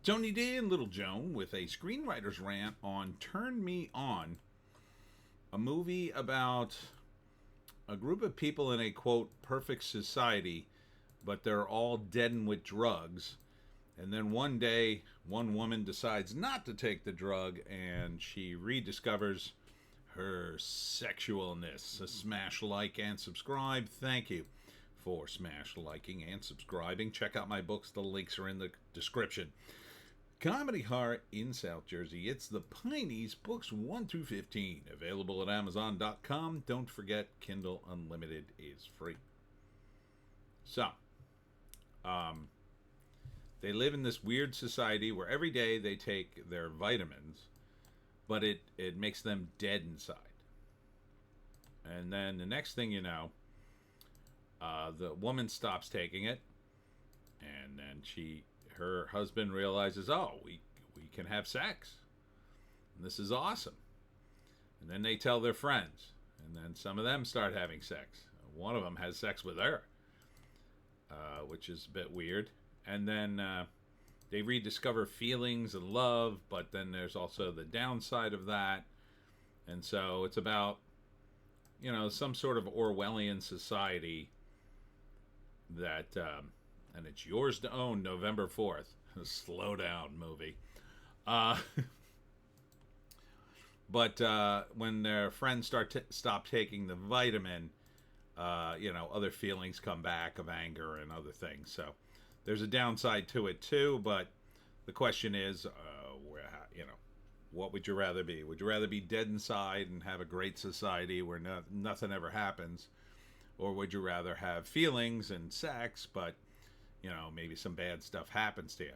Tony D and Little Joan with a screenwriter's rant on Turn Me On, a movie about a group of people in a quote perfect society, but they're all deadened with drugs. And then one day, one woman decides not to take the drug and she rediscovers her sexualness. So smash like and subscribe. Thank you for smash liking and subscribing. Check out my books. The links are in the description. Comedy horror in South Jersey. It's the Pineys, books 1 through 15. Available at Amazon.com. Don't forget, Kindle Unlimited is free. So, they live in this weird society where every day they take their vitamins, but it makes them dead inside. And then the next thing you know, the woman stops taking it, and then her husband realizes, oh, we can have sex. And this is awesome. And then they tell their friends, and then some of them start having sex. One of them has sex with her, which is a bit weird. And then they rediscover feelings and love, but then there's also the downside of that. And so it's about, some sort of Orwellian society that, and it's yours to own November 4th. Slow down movie. But when their friends stop taking the vitamin, other feelings come back of anger and other things. So there's a downside to it too, but the question is, what would you rather be? Would you rather be dead inside and have a great society where nothing ever happens? Or would you rather have feelings and sex, but, maybe some bad stuff happens to you?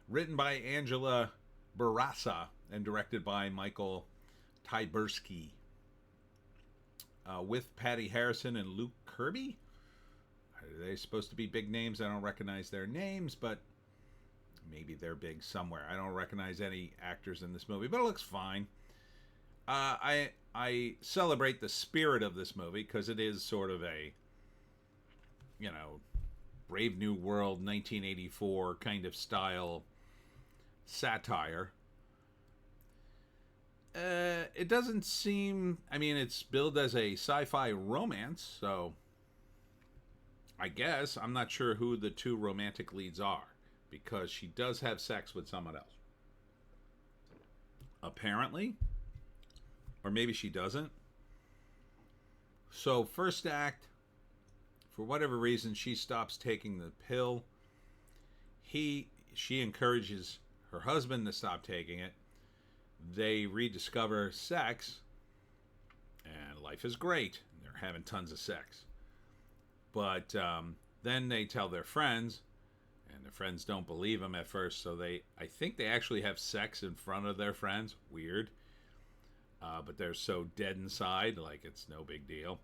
Written by Angela Barassa and directed by Michael Tyberski. With Patty Harrison and Luke Kirby. Are they supposed to be big names? I don't recognize their names, but maybe they're big somewhere. I don't recognize any actors in this movie, but it looks fine. I celebrate the spirit of this movie because it is sort of a, Brave New World 1984 kind of style satire. It doesn't seem, it's billed as a sci-fi romance, so I guess I'm not sure who the two romantic leads are, because she does have sex with someone else. Apparently. Or maybe she doesn't. So, first act, for whatever reason, she stops taking the pill. She encourages her husband to stop taking it. They rediscover sex, and life is great. They're having tons of sex. But then they tell their friends, and their friends don't believe them at first, so I think they actually have sex in front of their friends. Weird. But they're so dead inside, like it's no big deal.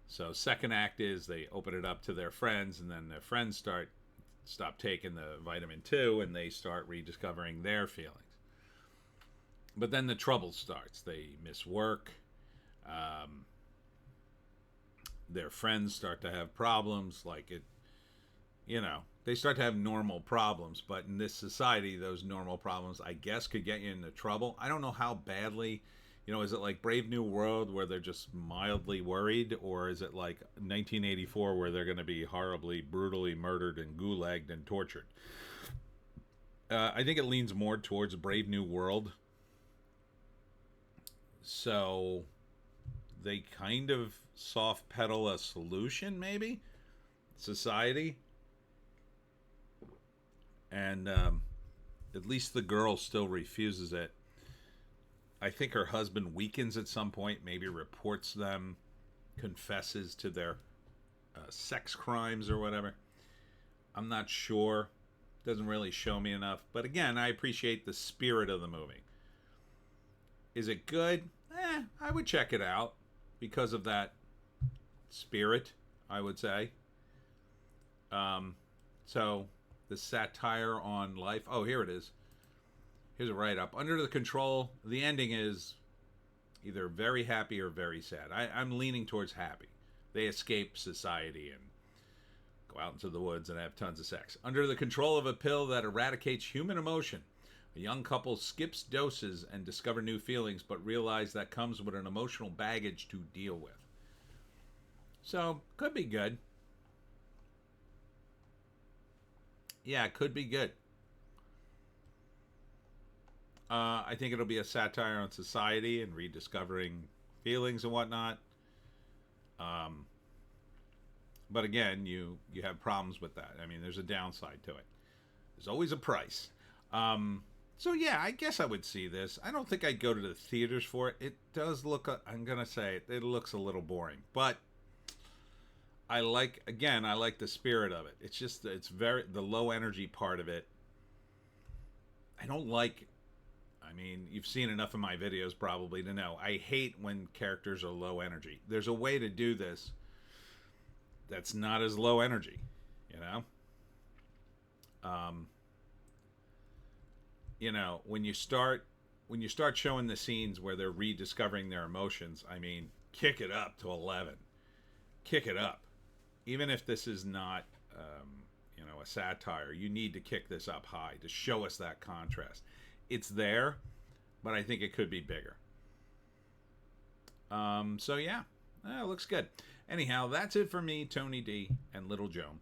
So second act is they open it up to their friends, and then their friends stop taking the vitamin 2, and they start rediscovering their feelings. But then the trouble starts. They miss work. Their friends start to have problems, they start to have normal problems. But in this society, those normal problems, I guess, could get you into trouble. I don't know how badly. Is it like Brave New World where they're just mildly worried? Or is it like 1984 where they're going to be horribly, brutally murdered and gulagged and tortured? I think it leans more towards Brave New World. So they kind of soft pedal a solution, maybe? Society. And at least the girl still refuses it. I think her husband weakens at some point, maybe reports them, confesses to their sex crimes or whatever. I'm not sure. Doesn't really show me enough. But again, I appreciate the spirit of the movie. Is it good? I would check it out because of that spirit, I would say. So, the satire on life. Oh, here it is. Here's a write-up. Under the control, the ending is either very happy or very sad. I'm leaning towards happy. They escape society and Go out into the woods and have tons of sex. Under the control of a pill that eradicates human emotion, a young couple skips doses and discover new feelings, but realize that comes with an emotional baggage to deal with. So, could be good. Yeah, it could be good. I think it'll be a satire on society and rediscovering feelings and whatnot. But again, you have problems with that. I mean, there's a downside to it. There's always a price. So yeah, I guess I would see this. I don't think I'd go to the theaters for it. It does look, I'm gonna say it looks a little boring, but I like the spirit of it. It's just the low energy part of it. I don't like. I mean, you've seen enough of my videos probably to know I hate when characters are low energy. There's a way to do this that's not as low energy, you know. You know, when you start showing the scenes where they're rediscovering their emotions, I mean, kick it up to 11. Kick it up. Even if this is not, you know, a satire, you need to kick this up high to show us that contrast. It's there, but I think it could be bigger. So yeah, it looks good. Anyhow, that's it for me, Tony D, and Little Joan.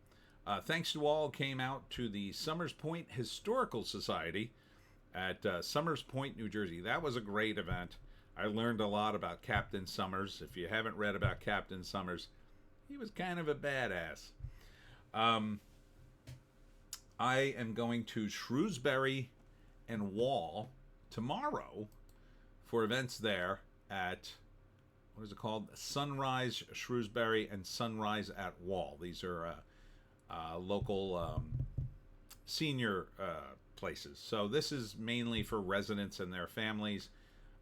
Thanks to all who came out to the Summers Point Historical Society at Summers Point, New Jersey. That was a great event. I learned a lot about Captain Summers. If you haven't read about Captain Summers, he was kind of a badass. I am going to Shrewsbury and Wall tomorrow for events there at, what is it called? Sunrise Shrewsbury and Sunrise at Wall. These are local senior places. So this is mainly for residents and their families.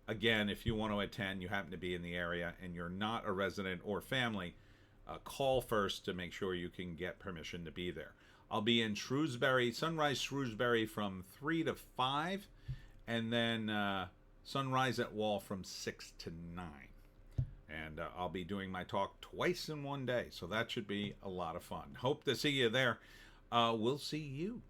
Again, if you want to attend, you happen to be in the area and you're not a resident or family, call first to make sure you can get permission to be there. I'll be in Shrewsbury, Sunrise Shrewsbury from 3 to 5, and then Sunrise at Wall from 6 to 9. And I'll be doing my talk twice in one day, so that should be a lot of fun. Hope to see you there. We'll see you